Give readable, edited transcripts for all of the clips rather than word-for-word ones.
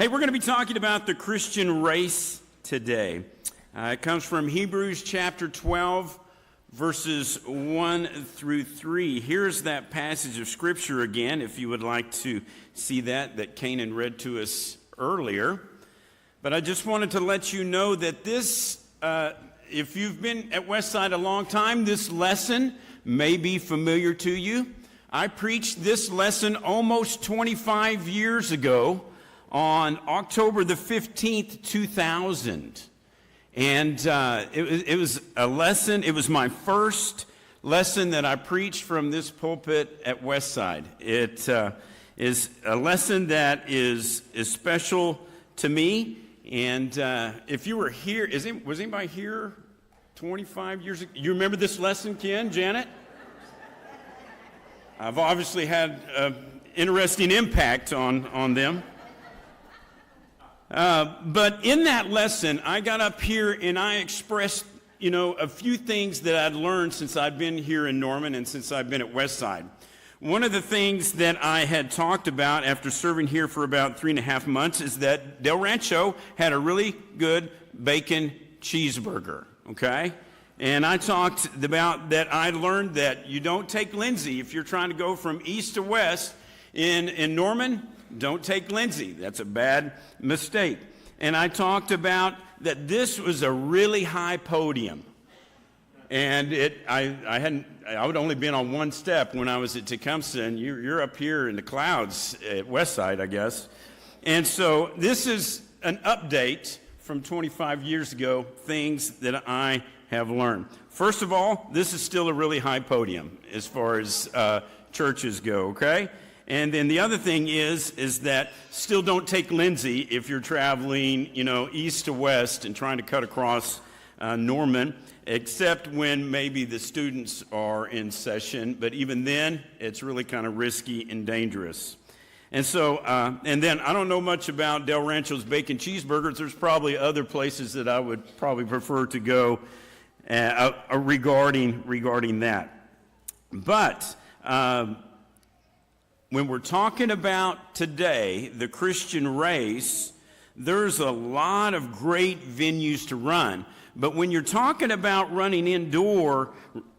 Hey, we're going to be talking about the Christian race today. It comes from Hebrews chapter 12, verses 1 through 3. Here's that passage of Scripture again, if you would like to see that Kanan read to us earlier. But I just wanted to let you know that this, if you've been at Westside a long time, this lesson may be familiar to you. I preached this lesson almost 25 years ago on October the 15th, 2000. And it was a lesson, it was my first lesson that I preached from this pulpit at Westside. It is a lesson that is special to me. And if you were here, was anybody here 25 years ago? You remember this lesson, Ken, Janet? I've obviously had an interesting impact on them. But in that lesson, I got up here and I expressed, a few things that I'd learned since I'd been here in Norman and since I've been at Westside. One of the things that I had talked about after serving here for about 3.5 months is that Del Rancho had a really good bacon cheeseburger, okay? And I talked about that I learned that you don't take Lindsay if you're trying to go from east to west in Norman. Don't take Lindsay. That's a bad mistake. And I talked about that this was a really high podium. And I would only been on one step when I was at Tecumseh, and you're up here in the clouds at Westside, I guess. And so this is an update from 25 years ago, things that I have learned. First of all, this is still a really high podium as far as churches go, okay? And then the other thing is that still don't take Lindsay if you're traveling, east to west and trying to cut across Norman, except when maybe the students are in session. But even then, it's really kind of risky and dangerous. And so, and then I don't know much about Del Rancho's bacon cheeseburgers. There's probably other places that I would probably prefer to go regarding that. But when we're talking about today, the Christian race, there's a lot of great venues to run. But when you're talking about running indoor,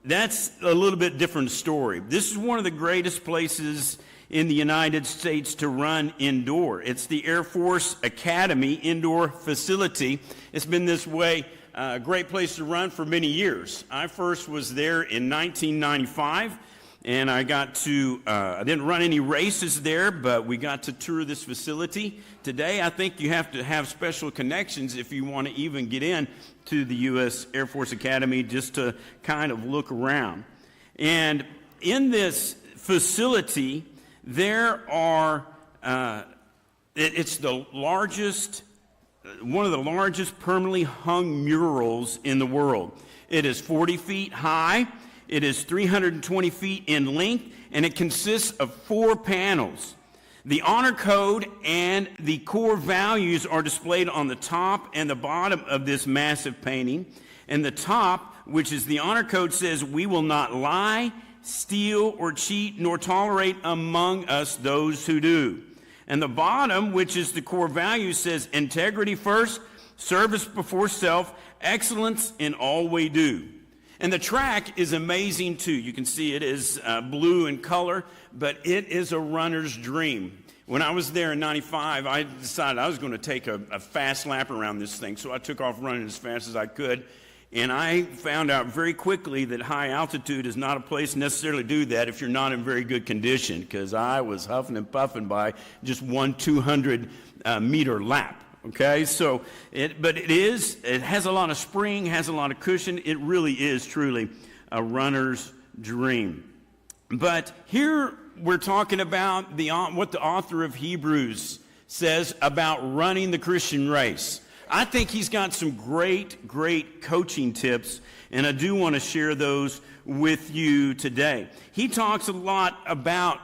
that's a little bit different story. This is one of the greatest places in the United States to run indoor. It's the Air Force Academy indoor facility. It's been this way, a great place to run for many years. I first was there in 1995. And I didn't run any races there, but we got to tour this facility. Today, I think you have to have special connections if you want to even get in to the U.S. Air Force Academy just to kind of look around. And in this facility, there are, it's the largest, one of the largest permanently hung murals in the world. It is 40 feet high. It is 320 feet in length, and it consists of 4 panels. The honor code and the core values are displayed on the top and the bottom of this massive painting. And the top, which is the honor code, says, "We will not lie, steal, or cheat, nor tolerate among us those who do." And the bottom, which is the core value, says, "Integrity first, service before self, excellence in all we do." And the track is amazing too. You can see it is blue in color, but it is a runner's dream. When I was there in 95, I decided I was going to take a fast lap around this thing, so I took off running as fast as I could. And I found out very quickly that high altitude is not a place necessarily to do that if you're not in very good condition, because I was huffing and puffing by just one 200-meter lap. Okay, so it has a lot of spring, has a lot of cushion. It really is truly a runner's dream. But here we're talking about what the author of Hebrews says about running the Christian race. I think he's got some great coaching tips, and I do want to share those with you today. He talks a lot about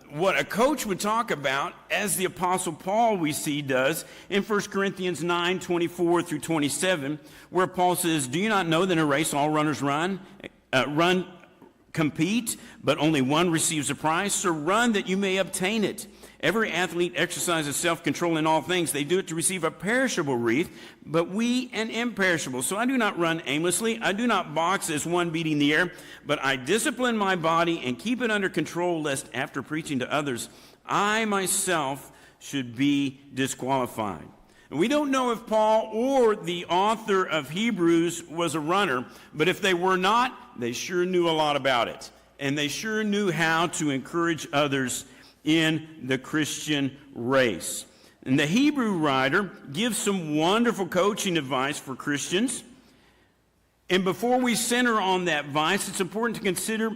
what a coach would talk about, as the Apostle Paul we see does in 1 Corinthians 9:24 through 27, where Paul says, "Do you not know that in a race all runners compete, but only one receives a prize, so run that you may obtain it. Every athlete exercises self-control in all things. They do it to receive a perishable wreath, but we an imperishable. So I do not run aimlessly. I do not box as one beating the air, but I discipline my body and keep it under control, lest after preaching to others, I myself should be disqualified. And we don't know if Paul or the author of Hebrews was a runner, but if they were not, they sure knew a lot about it. And they sure knew how to encourage others in the Christian race. And the Hebrew writer gives some wonderful coaching advice for Christians. And before we center on that advice, it's important to consider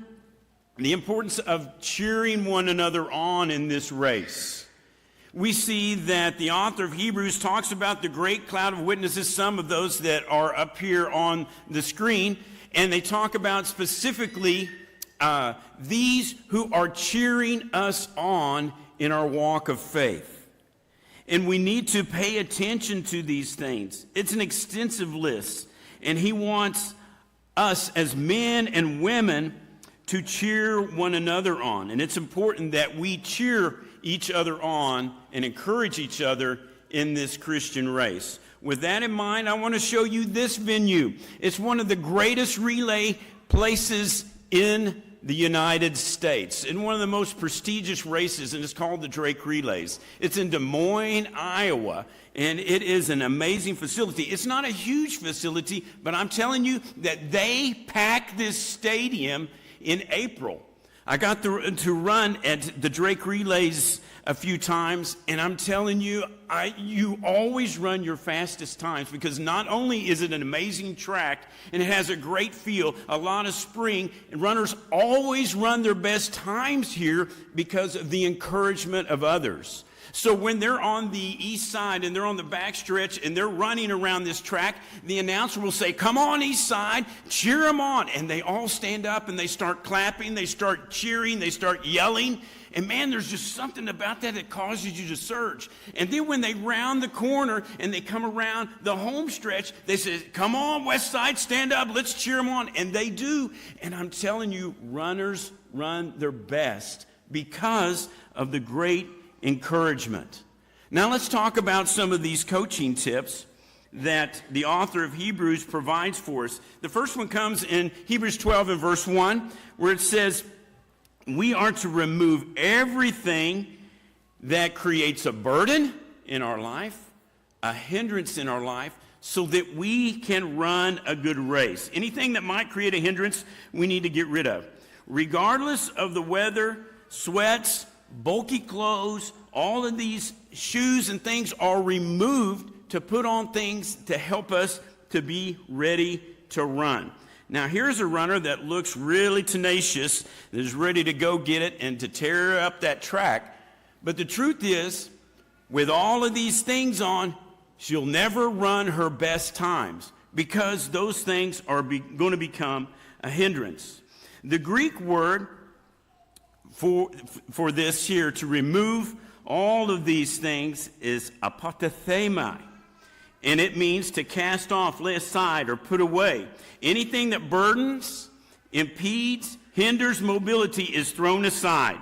the importance of cheering one another on in this race. We see that the author of Hebrews talks about the great cloud of witnesses, some of those that are up here on the screen, and they talk about specifically these who are cheering us on in our walk of faith. And we need to pay attention to these things. It's an extensive list, and he wants us as men and women to cheer one another on. And it's important that we cheer each other on and encourage each other in this Christian race. With that in mind, I want to show you this venue. It's one of the greatest relay places in the United States, in one of the most prestigious races, and it's called the Drake Relays. It's in Des Moines, Iowa, and it is an amazing facility. It's not a huge facility, but I'm telling you that they pack this stadium in April. I got to run at the Drake Relays a few times, and I'm telling you, you always run your fastest times, because not only is it an amazing track and it has a great feel, a lot of spring, and runners always run their best times here because of the encouragement of others. So when they're on the east side and they're on the back stretch and they're running around this track, the announcer will say, "Come on, east side, cheer them on." And they all stand up and they start clapping, they start cheering, they start yelling. And man, there's just something about that causes you to surge. And then when they round the corner and they come around the home stretch, they say, "Come on, west side, stand up, let's cheer them on." And they do. And I'm telling you, runners run their best because of the great encouragement. Now let's talk about some of these coaching tips that the author of Hebrews provides for us. The first one comes in Hebrews 12 and verse 1, where it says, we are to remove everything that creates a burden in our life, a hindrance in our life, so that we can run a good race. Anything that might create a hindrance, we need to get rid of. Regardless of the weather, sweats, bulky clothes, all of these shoes and things are removed to put on things to help us to be ready to run. Now here's a runner that looks really tenacious, that is ready to go get it and to tear up that track. But the truth is, with all of these things on, she'll never run her best times because those things are going to become a hindrance. The Greek word for this here, to remove all of these things, is apothema. And it means to cast off, lay aside, or put away. Anything that burdens, impedes, hinders mobility is thrown aside.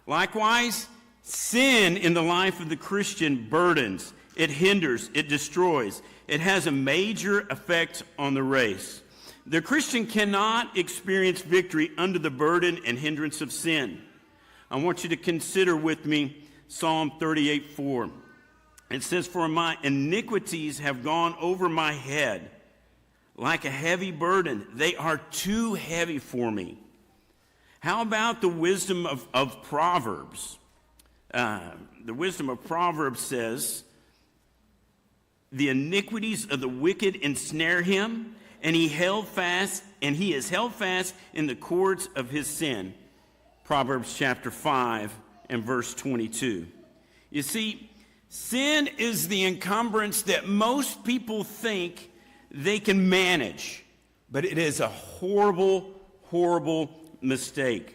Likewise, sin in the life of the Christian burdens, it hinders, it destroys. It has a major effect on the race. The Christian cannot experience victory under the burden and hindrance of sin. I want you to consider with me Psalm 38:4. It says, "For my iniquities have gone over my head like a heavy burden. They are too heavy for me." How about the wisdom of Proverbs? The wisdom of Proverbs says, "The iniquities of the wicked ensnare him, and he is held fast in the cords of his sin." Proverbs chapter 5 and verse 22. You see, sin is the encumbrance that most people think they can manage, but it is a horrible, horrible mistake.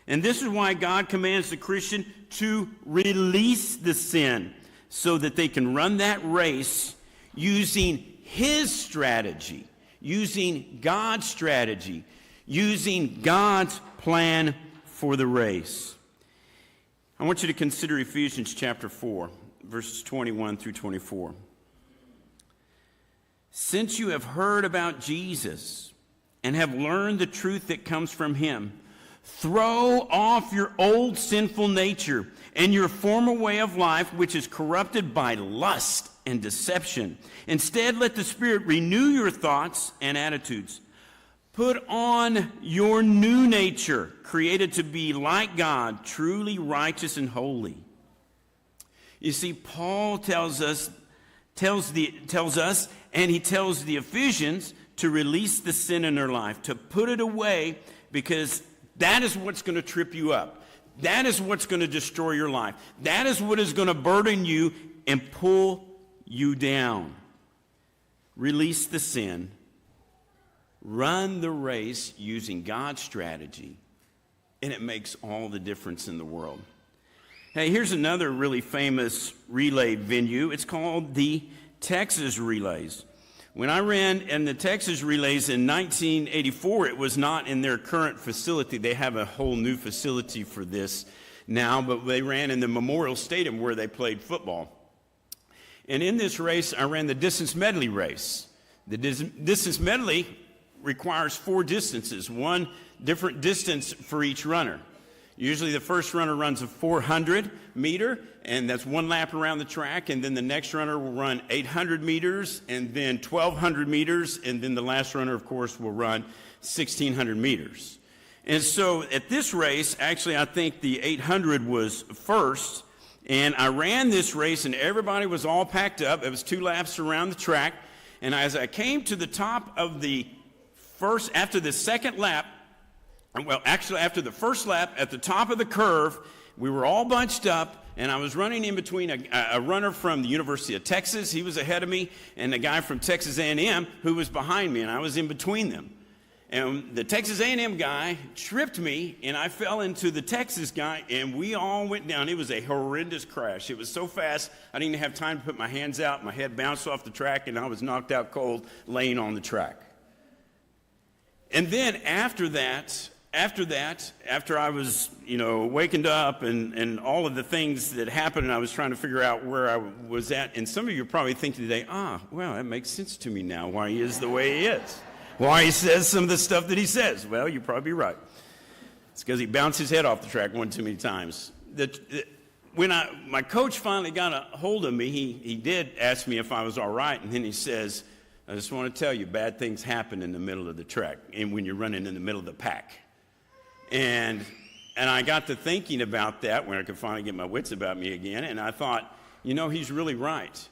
And this is why God commands the Christian to release the sin so that they can run that race using his strategy, using God's strategy, using God's plan for the race. I want you to consider Ephesians chapter 4, verses 21 through 24. Since you have heard about Jesus and have learned the truth that comes from him, throw off your old sinful nature and your former way of life, which is corrupted by lust and deception. Instead, let the Spirit renew your thoughts and attitudes. Put on your new nature, created to be like God, truly righteous and holy. You see, Paul tells us, and he tells the Ephesians to release the sin in their life, to put it away, because that is what's going to trip you up. That is what's going to destroy your life. That is what is going to burden you and pull you down. Release the sin. Run the race using God's strategy, and it makes all the difference in the world. Hey, here's another really famous relay venue. It's called the Texas Relays. When I ran in the Texas Relays in 1984, it was not in their current facility. They have a whole new facility for this now, but they ran in the Memorial Stadium where they played football. And in this race, I ran the distance medley race. The distance medley requires 4 distances, one different distance for each runner. Usually the first runner runs a 400 meter, and that's 1 lap around the track, and then the next runner will run 800 meters, and then 1,200 meters, and then the last runner, of course, will run 1,600 meters. And so at this race, actually I think the 800 was first, and I ran this race, and everybody was all packed up. It was 2 laps around the track, and as I came to the top of the after the second lap, well, actually after the first lap, at the top of the curve, we were all bunched up, and I was running in between a runner from the University of Texas, he was ahead of me, and a guy from Texas A&M who was behind me, and I was in between them. And the Texas A&M guy tripped me, and I fell into the Texas guy, and we all went down. It was a horrendous crash. It was so fast, I didn't even have time to put my hands out. My head bounced off the track, and I was knocked out cold laying on the track. And then after I was, wakened up and all of the things that happened, and I was trying to figure out where I was at, and some of you are probably thinking today, well, that makes sense to me now, why he is the way he is, why he says some of the stuff that he says. Well, you're probably right. It's because he bounced his head off the track one too many times. When my coach finally got a hold of me, he did ask me if I was all right, and then he says, I just want to tell you, bad things happen in the middle of the track and when you're running in the middle of the pack. And I got to thinking about that when I could finally get my wits about me again, and I thought, he's really right.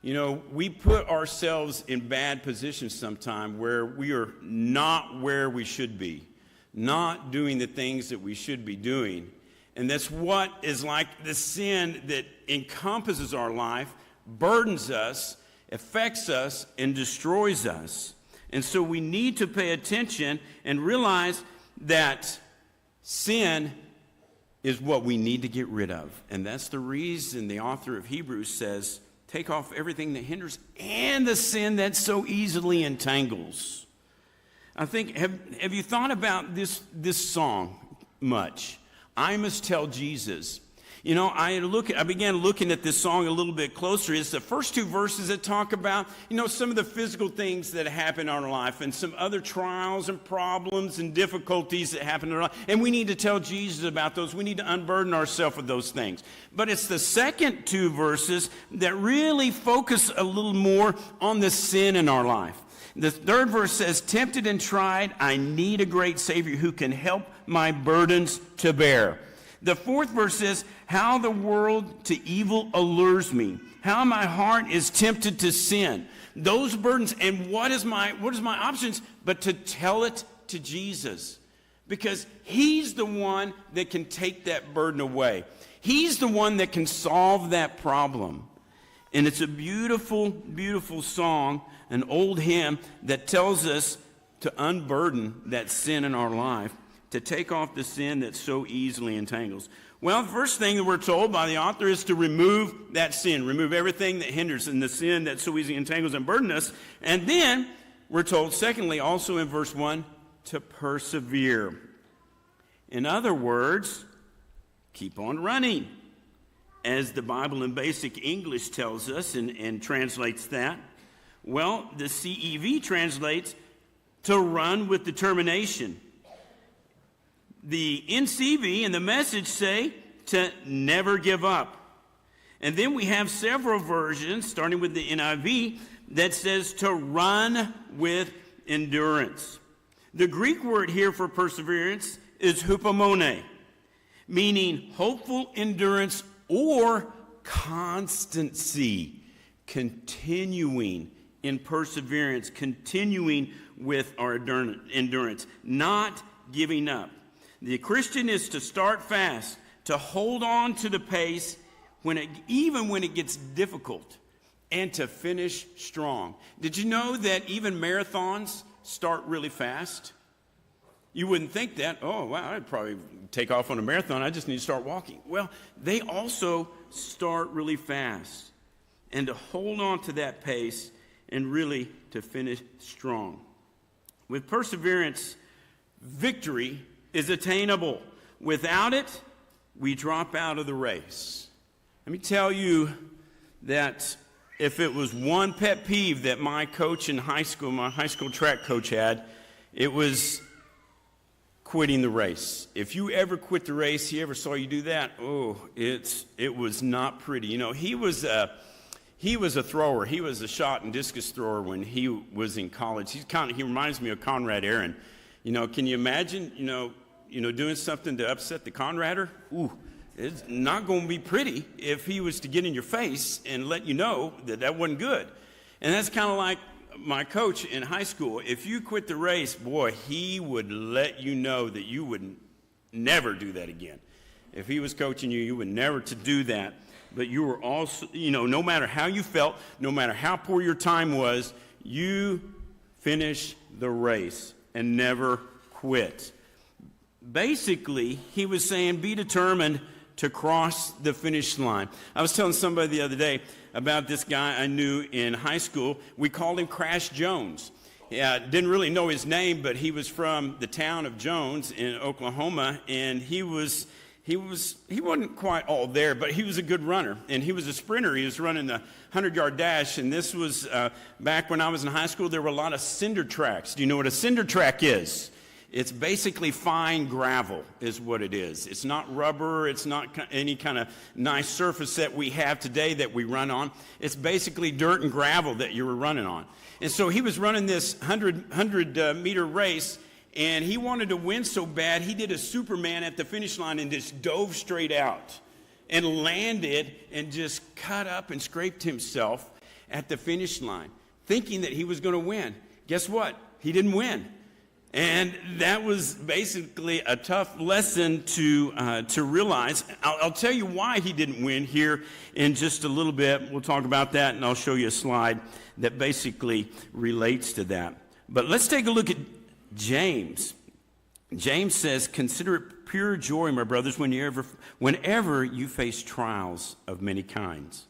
We put ourselves in bad positions sometime where we are not where we should be, not doing the things that we should be doing. And that's what is like the sin that encompasses our life, burdens us, affects us, and destroys us. And so we need to pay attention and realize that sin is what we need to get rid of. And that's the reason the author of Hebrews says, take off everything that hinders and the sin that so easily entangles. I think, have you thought about this song much? I Must Tell Jesus. I began looking at this song a little bit closer. It's the first 2 verses that talk about, some of the physical things that happen in our life and some other trials and problems and difficulties that happen in our life. And we need to tell Jesus about those. We need to unburden ourselves of those things. But it's the second 2 verses that really focus a little more on the sin in our life. The 3rd verse says, tempted and tried, I need a great Savior who can help my burdens to bear. The 4th verse says, how the world to evil allures me, how my heart is tempted to sin. Those burdens, and what is my options but to tell it to Jesus, because he's the one that can take that burden away. He's the one that can solve that problem. And it's a beautiful, beautiful song, an old hymn that tells us to unburden that sin in our life, to take off the sin that so easily entangles. Well, the first thing that we're told by the author is to remove that sin, remove everything that hinders and the sin that so easily entangles and burdens us. And then we're told, secondly, also in verse 1, to persevere. In other words, keep on running. As the Bible in Basic English tells us and translates that, well, the CEV translates to run with determination. The NCV and the Message say to never give up. And then we have several versions, starting with the NIV, that says to run with endurance. The Greek word here for perseverance is hupomone, meaning hopeful endurance or constancy, continuing in perseverance, continuing with our endurance, not giving up. The Christian is to start fast, to hold on to the pace even when it gets difficult, and to finish strong. Did you know that even marathons start really fast? You wouldn't think that. Oh, wow, I'd probably take off on a marathon. I just need to start walking. Well, they also start really fast. And to hold on to that pace and really to finish strong. With perseverance, victory is attainable. Without it, we drop out of the race. Let me tell you that if it was one pet peeve that my coach in high school, my high school track coach had, it was quitting the race. If you ever quit the race, he ever saw you do that, it was not pretty. You know, he was a thrower. He was a shot and discus thrower when he was in college. He reminds me of Conrad Aaron. You know, can you imagine, doing something to upset the Conrader? It's not going to be pretty if he was to get in your face and let you know that that wasn't good. And that's kind of like my coach in high school. If you quit the race, boy, he would let you know that you would never do that again. If he was coaching you, you would never to do that. But you were also, no matter how you felt, no matter how poor your time was, you finish the race and never quit. Basically, he was saying, be determined to cross the finish line. I was telling somebody the other day about this guy I knew in high school. We called him Crash Jones. Yeah, didn't really know his name, but he was from the town of Jones in Oklahoma, and he wasn't quite all there, but he was a good runner, and he was a sprinter. He was running the 100-yard dash, and this was back when I was in high school. There were a lot of cinder tracks. Do you know what a cinder track is? It's basically fine gravel is what it is. It's not rubber. It's not any kind of nice surface that we have today that we run on. It's basically dirt and gravel that you were running on. And so he was running this 100-meter race, and he wanted to win so bad, he did a Superman at the finish line and just dove straight out and landed and just cut up and scraped himself at the finish line, thinking that he was going to win. Guess what? He didn't win. And that was basically a tough lesson to realize. I'll tell you why he didn't win here in just a little bit. We'll talk about that, and I'll show you a slide that basically relates to that. But let's take a look at James. James says, consider it pure joy, my brothers, whenever you face trials of many kinds.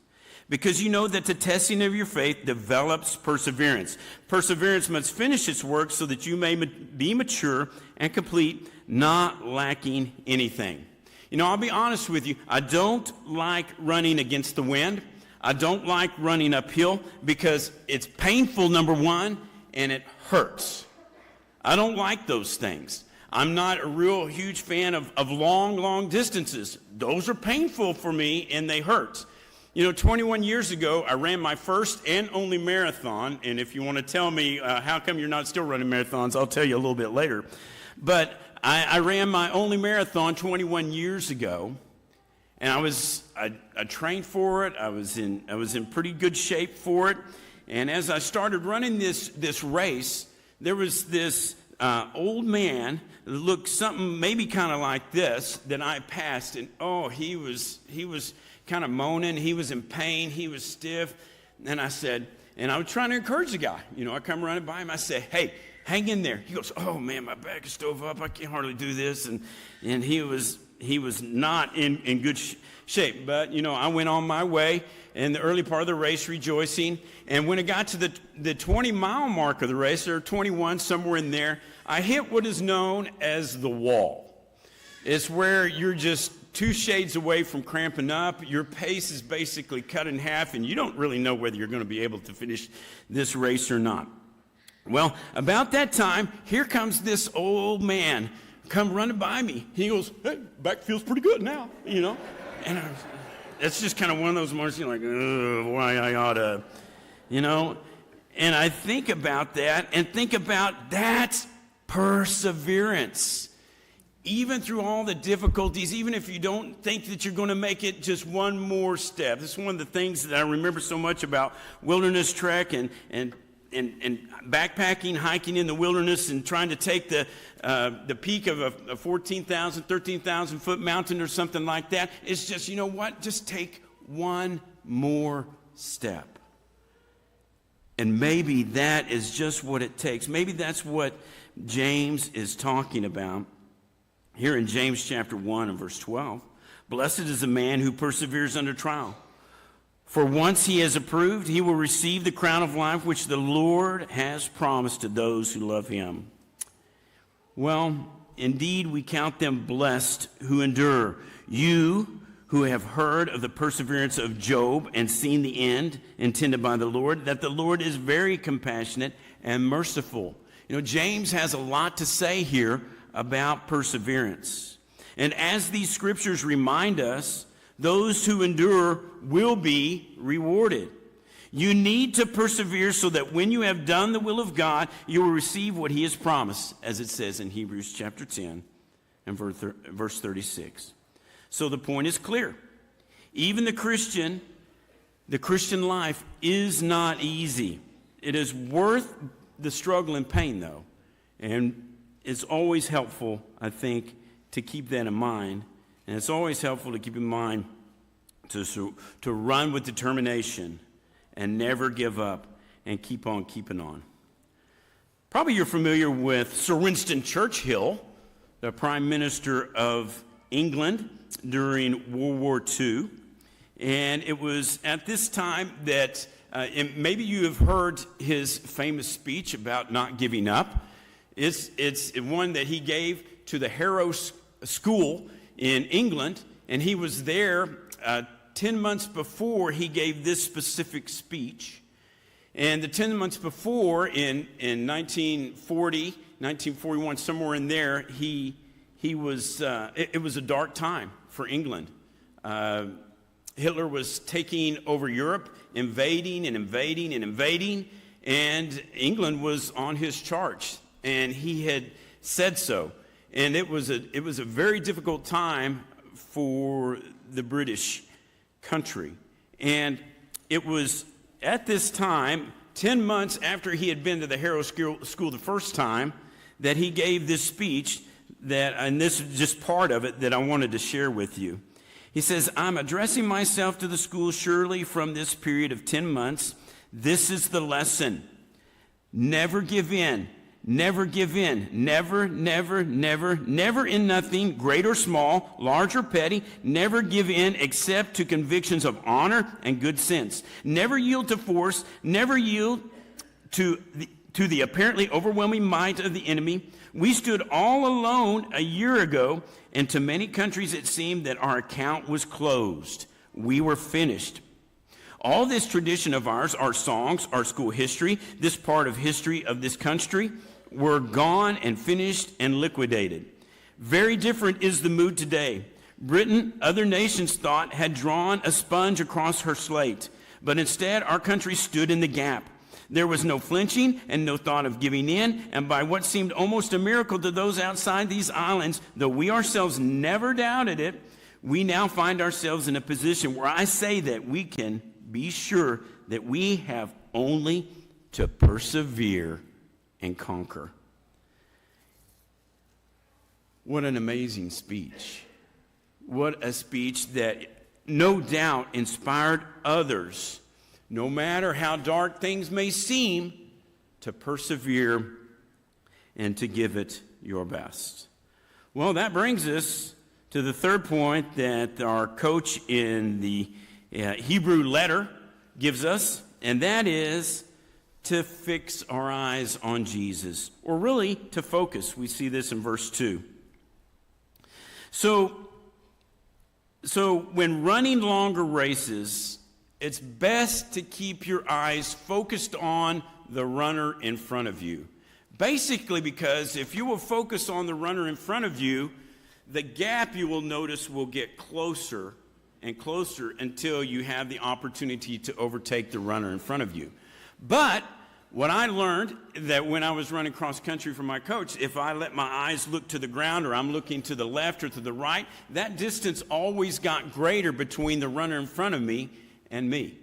Because you know that the testing of your faith develops perseverance. Perseverance must finish its work so that you may be mature and complete, not lacking anything. I'll be honest with you. I don't like running against the wind. I don't like running uphill because it's painful, number one, and it hurts. I don't like those things. I'm not a real huge fan of long distances. Those are painful for me, and they hurt. 21 years ago, I ran my first and only marathon, and if you want to tell me how come you're not still running marathons, I'll tell you a little bit later. But I ran my only marathon 21 years ago, and I trained for it. I was in pretty good shape for it, and as I started running this race, there was this old man that looked something maybe kind of like this that I passed, and he was kind of moaning. He was in pain. He was stiff. And I was trying to encourage the guy. I come running by him. I say, hey, hang in there. He goes, oh, man, my back is stove up. I can't hardly do this. And he was not in good shape. But, I went on my way in the early part of the race rejoicing. And when it got to the 20-mile mark of the race, or 21, somewhere in there, I hit what is known as the wall. It's where you're just 2 shades away from cramping up. Your pace is basically cut in half, and you don't really know whether you're going to be able to finish this race or not. Well, about that time, here comes this old man running by me. He goes, "Hey, back feels pretty good now," And it's just kind of one of those moments you're like, "Oh, why I oughta," And I think about that and think about that's perseverance. Even through all the difficulties, even if you don't think that you're going to make it just one more step. This is one of the things that I remember so much about Wilderness Trek and backpacking, hiking in the wilderness, and trying to take the peak of a 14,000, 13,000 foot mountain or something like that. It's just, just take one more step. And maybe that is just what it takes. Maybe that's what James is talking about. Here in James chapter 1 and verse 12, "Blessed is the man who perseveres under trial. For once he is approved, he will receive the crown of life which the Lord has promised to those who love him." Well, indeed, we count them blessed who endure. You who have heard of the perseverance of Job and seen the end intended by the Lord, that the Lord is very compassionate and merciful. James has a lot to say here about perseverance. And as these scriptures remind us, those who endure will be rewarded. You need to persevere so that when you have done the will of God, you will receive what he has promised, as it says in Hebrews chapter 10 and verse 36. So the point is clear. Even the Christian life is not easy. It is worth the struggle and pain, though. And it's always helpful, I think, to keep that in mind. And it's always helpful to keep in mind to run with determination and never give up and keep on keeping on. Probably you're familiar with Sir Winston Churchill, the Prime Minister of England during World War II. And it was at this time that, and maybe you have heard his famous speech about not giving up. It's one that he gave to the Harrow School in England, and he was there 10 months before he gave this specific speech. And the 10 months before, in 1940, 1941, somewhere in there, he was. It was a dark time for England. Hitler was taking over Europe, invading, and England was on his charge. And he had said so. And it was a very difficult time for the British country. And it was at this time, 10 months after he had been to the Harrow School the first time, that he gave this speech and this is just part of it that I wanted to share with you. He says, "I'm addressing myself to the school surely from this period of 10 months. This is the lesson. Never give in. Never give in. Never in nothing, great or small, large or petty. Never give in except to convictions of honor and good sense. Never yield to force. Never yield to the apparently overwhelming might of the enemy. We stood all alone a year ago, and to many countries it seemed that our account was closed. We were finished. All this tradition of ours, our songs, our school history, this part of history of this country, were gone and finished and liquidated. Very different is the mood today. Britain, other nations thought, had drawn a sponge across her slate, but instead our country stood in the gap. There was no flinching and no thought of giving in, and by what seemed almost a miracle to those outside these islands, though we ourselves never doubted it, we now find ourselves in a position where I say that we can be sure that we have only to persevere and conquer." What an amazing speech. What a speech that no doubt inspired others, no matter how dark things may seem, to persevere and to give it your best. Well, that brings us to the third point that our coach in the Hebrew letter gives us, and that is to fix our eyes on Jesus, or really to focus. We see this in verse 2. So when running longer races, it's best to keep your eyes focused on the runner in front of you. Basically, because if you will focus on the runner in front of you, the gap, you will notice, will get closer and closer until you have the opportunity to overtake the runner in front of you. But what I learned that when I was running cross country for my coach, if I let my eyes look to the ground, or I'm looking to the left or to the right, that distance always got greater between the runner in front of me and me.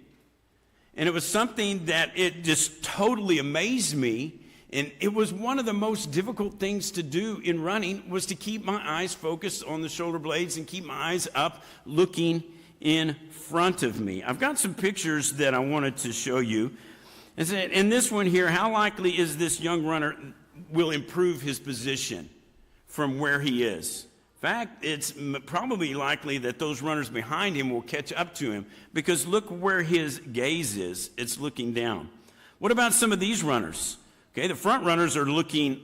And it was something that it just totally amazed me. And it was one of the most difficult things to do in running, was to keep my eyes focused on the shoulder blades and keep my eyes up looking in front of me. I've got some pictures that I wanted to show you. In this one here, how likely is this young runner will improve his position from where he is? In fact, it's probably likely that those runners behind him will catch up to him, because look where his gaze is. It's looking down. What about some of these runners? Okay, the front runners are looking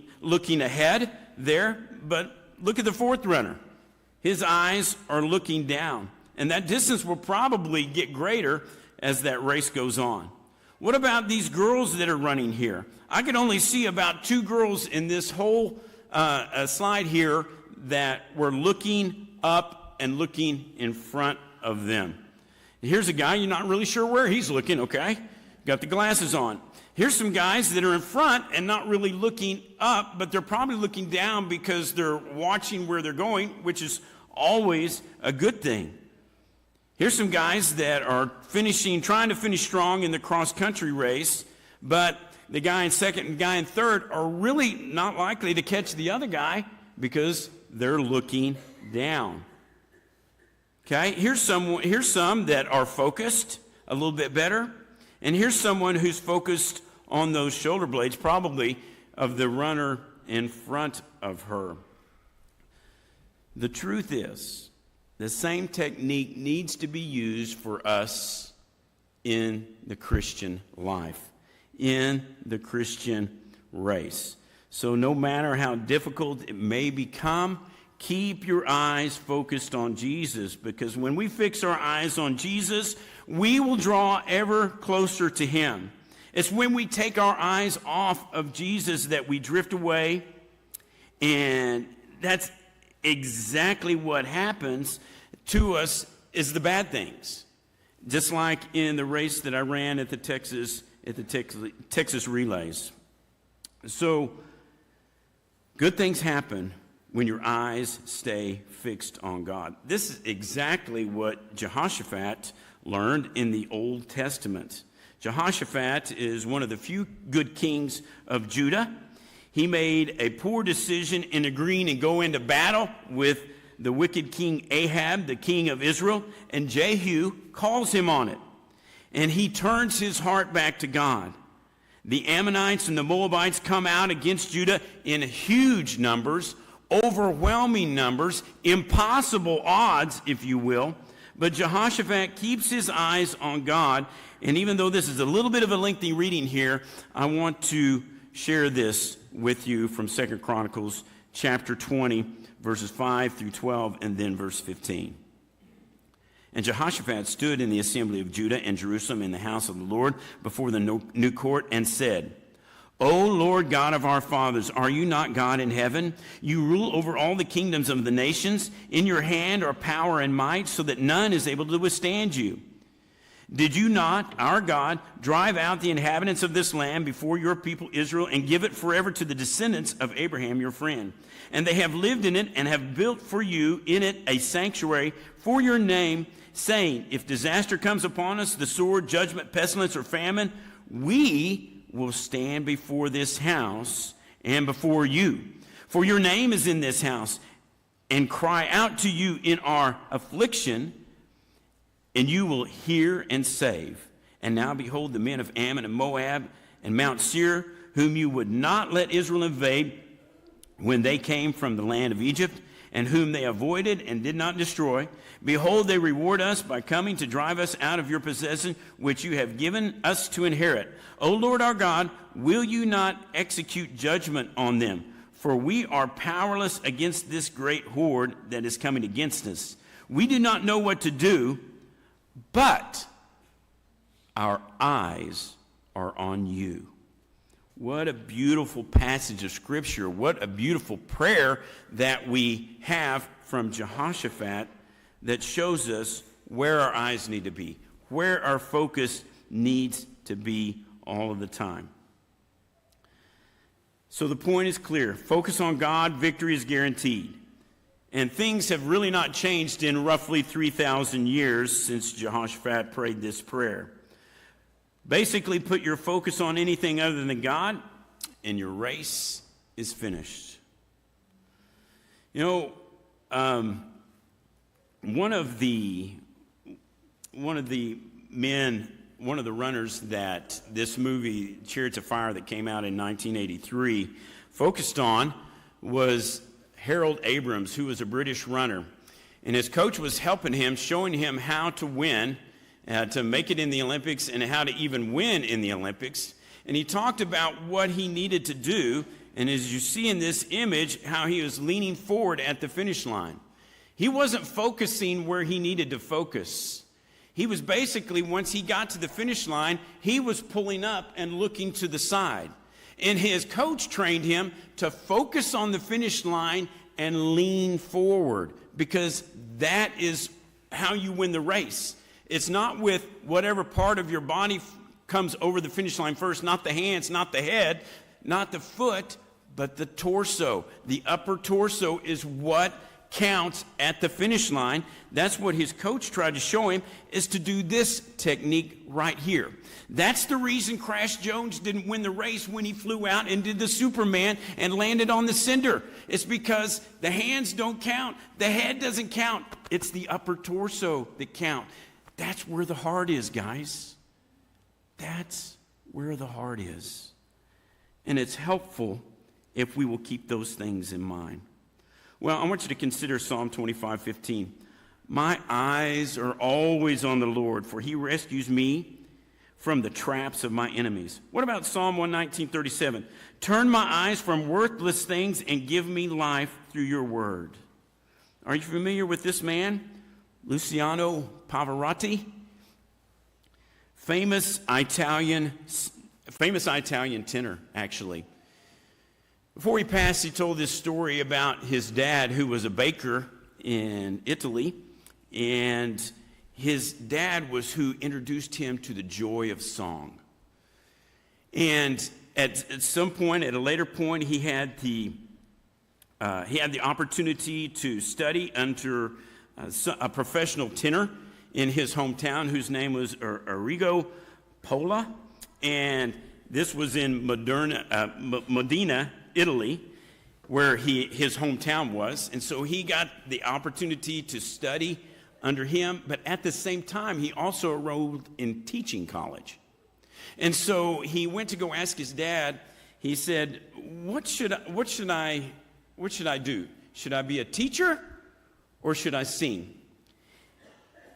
ahead there, but look at the fourth runner. His eyes are looking down, and that distance will probably get greater as that race goes on. What about these girls that are running here? I could only see about 2 girls in this whole slide here that were looking up and looking in front of them. Here's a guy, you're not really sure where he's looking, okay? Got the glasses on. Here's some guys that are in front and not really looking up, but they're probably looking down because they're watching where they're going, which is always a good thing. Here's some guys that are trying to finish strong in the cross-country race, but the guy in second and guy in third are really not likely to catch the other guy because they're looking down. Okay, here's some that are focused a little bit better. And here's someone who's focused on those shoulder blades, probably of the runner in front of her. The truth is, the same technique needs to be used for us in the Christian life, in the Christian race. So no matter how difficult it may become, keep your eyes focused on Jesus, because when we fix our eyes on Jesus, we will draw ever closer to him. It's when we take our eyes off of Jesus that we drift away, and that's exactly what happens to us, is the bad things. Just like in the race that I ran at the Texas relays. So good things happen when your eyes stay fixed on God. This is exactly what Jehoshaphat learned in the Old Testament. Jehoshaphat is one of the few good kings of Judah. He made a poor decision in agreeing to go into battle with the wicked king Ahab, the king of Israel, and Jehu calls him on it. And he turns his heart back to God. The Ammonites and the Moabites come out against Judah in huge numbers, overwhelming numbers, impossible odds, if you will. But Jehoshaphat keeps his eyes on God. And even though this is a little bit of a lengthy reading here, I want to share this with you from 2 Chronicles chapter 20, verses 5 through 12, and then verse 15. And Jehoshaphat stood in the assembly of Judah and Jerusalem in the house of the Lord before the new court and said, O Lord God of our fathers, are you not God in heaven? You rule over all the kingdoms of the nations. In your hand are power and might, so that none is able to withstand you. Did you not, our God, drive out the inhabitants of this land before your people Israel and give it forever to the descendants of Abraham your friend? And they have lived in it and have built for you in it a sanctuary for your name, saying, if disaster comes upon us, the sword, judgment, pestilence, or famine, we will stand before this house and before you. For your name is in this house, and cry out to you in our affliction, and you will hear and save. And now behold, the men of Ammon and Moab and Mount Seir, whom you would not let Israel invade when they came from the land of Egypt, and whom they avoided and did not destroy. Behold, they reward us by coming to drive us out of your possession, which you have given us to inherit. O Lord our God, will you not execute judgment on them? For we are powerless against this great horde that is coming against us. We do not know what to do, but our eyes are on you. What a beautiful passage of Scripture. What a beautiful prayer that we have from Jehoshaphat that shows us where our eyes need to be, where our focus needs to be all of the time. So the point is clear. Focus on God, victory is guaranteed. And things have really not changed in roughly 3,000 years since Jehoshaphat prayed this prayer. Basically, put your focus on anything other than God, and your race is finished. You know, one of the runners that this movie, Chariots of Fire, that came out in 1983, focused on was Harold Abrams, who was a British runner. And his coach was helping him, showing him how to win, to make it in the Olympics, and how to even win in the Olympics. And he talked about what he needed to do. And as you see in this image, how he was leaning forward at the finish line. He wasn't focusing where he needed to focus. He was basically, once he got to the finish line, he was pulling up and looking to the side. And his coach trained him to focus on the finish line and lean forward, because that is how you win the race. It's not with whatever part of your body comes over the finish line first, not the hands, not the head, not the foot, but the torso. The upper torso is what counts at the finish line. That's what his coach tried to show him, is to do this technique right here. That's the reason Crash Jones didn't win the race when he flew out and did the Superman and landed on the cinder. It's because the hands don't count. The head doesn't count. It's the upper torso that count. That's where the heart is, guys. That's where the heart is. And it's helpful if we will keep those things in mind. Well, I want you to consider Psalm 25:15. My eyes are always on the Lord, for he rescues me from the traps of my enemies. What about Psalm 119:37? Turn my eyes from worthless things and give me life through your word. Are you familiar with this man? Luciano Pavarotti, famous Italian tenor, actually. Before he passed, he told this story about his dad, who was a baker in Italy, and his dad was who introduced him to the joy of song. And at some point, at a later point, he had the opportunity to study under a professional tenor in his hometown, whose name was Arrigo Pola, and this was in Modena, Italy, where his hometown was. And so he got the opportunity to study under him, but at the same time, he also enrolled in teaching college. And so he went to go ask his dad. He said, what should I do? Should I be a teacher or should I sing?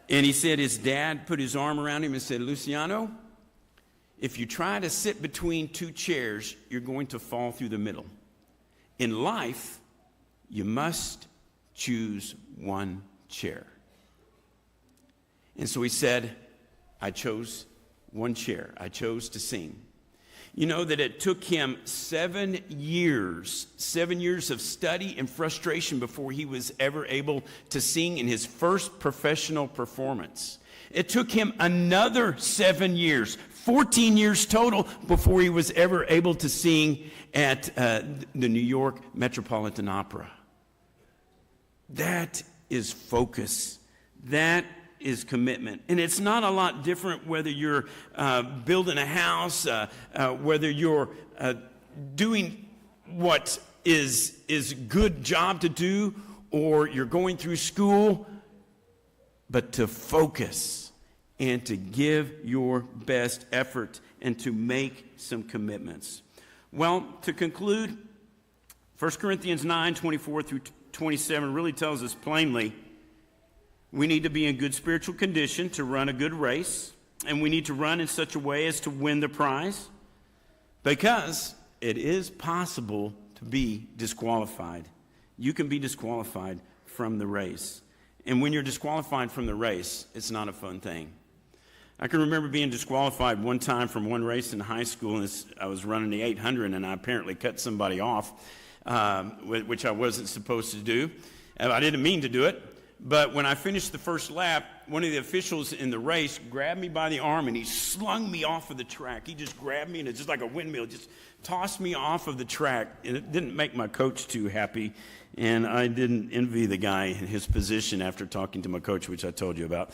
And he said his dad put his arm around him and said, Luciano, if you try to sit between two chairs, you're going to fall through the middle. In life, you must choose one chair. And so he said, I chose one chair. I chose to sing. You know that it took him 7 years of study and frustration before he was ever able to sing in his first professional performance. It took him another 7 years, 14 years total, before he was ever able to sing at the New York Metropolitan Opera. That is focus. That is commitment. And it's not a lot different whether you're building a house, whether you're doing what is a good job to do, or you're going through school, but to focus and to give your best effort and to make some commitments. Well, to conclude, 1 Corinthians 9:24 through 27 really tells us plainly we need to be in good spiritual condition to run a good race, and we need to run in such a way as to win the prize, because it is possible to be disqualified. You can be disqualified from the race. And when you're disqualified from the race, it's not a fun thing. I can remember being disqualified one time from one race in high school, and I was running the 800, and I apparently cut somebody off, which I wasn't supposed to do. I didn't mean to do it, but when I finished the first lap, one of the officials in the race grabbed me by the arm, and he slung me off of the track. He just grabbed me, and it's just like a windmill, just tossed me off of the track. And it didn't make my coach too happy, and I didn't envy the guy in his position after talking to my coach, which I told you about.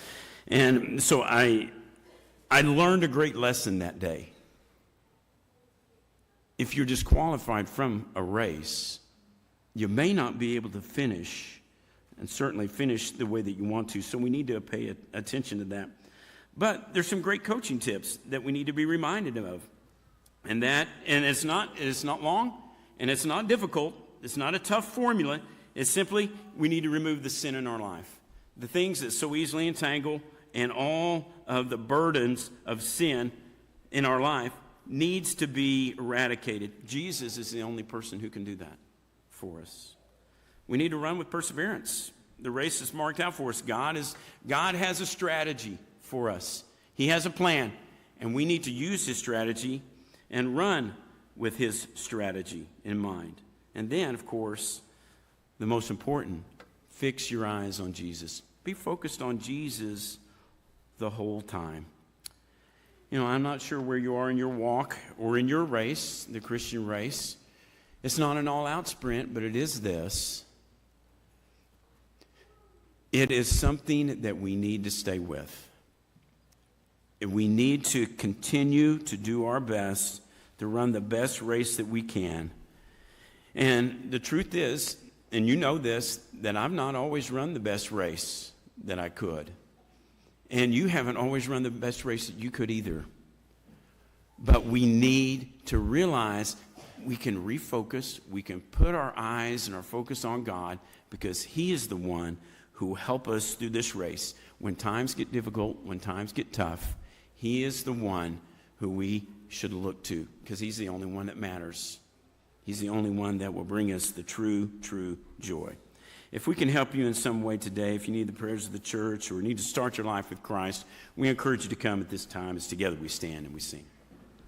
And so I learned a great lesson that day. If you're disqualified from a race, you may not be able to finish, and certainly finish the way that you want to. So we need to pay attention to that. But there's some great coaching tips that we need to be reminded of. And it's not long, and it's not difficult. It's not a tough formula. It's simply we need to remove the sin in our life. The things that so easily entangle and all of the burdens of sin in our life needs to be eradicated. Jesus is the only person who can do that for us. We need to run with perseverance. The race is marked out for us. God has a strategy for us. He has a plan, and we need to use his strategy and run with his strategy in mind. And then, of course, the most important, fix your eyes on Jesus. Be focused on Jesus the whole time. You know, I'm not sure where you are in your walk or in your race, the Christian race. It's not an all-out sprint, but it is this. It is something that we need to stay with. We need to continue to do our best to run the best race that we can. And the truth is, and you know this, that I've not always run the best race that I could. And you haven't always run the best race that you could either. But we need to realize we can refocus, we can put our eyes and our focus on God, because he is the one who will help us through this race. When times get difficult, when times get tough, he is the one who we should look to, because he's the only one that matters. He's the only one that will bring us the true joy. If we can help you in some way today, if you need the prayers of the church or need to start your life with Christ, we encourage you to come at this time as together we stand and we sing.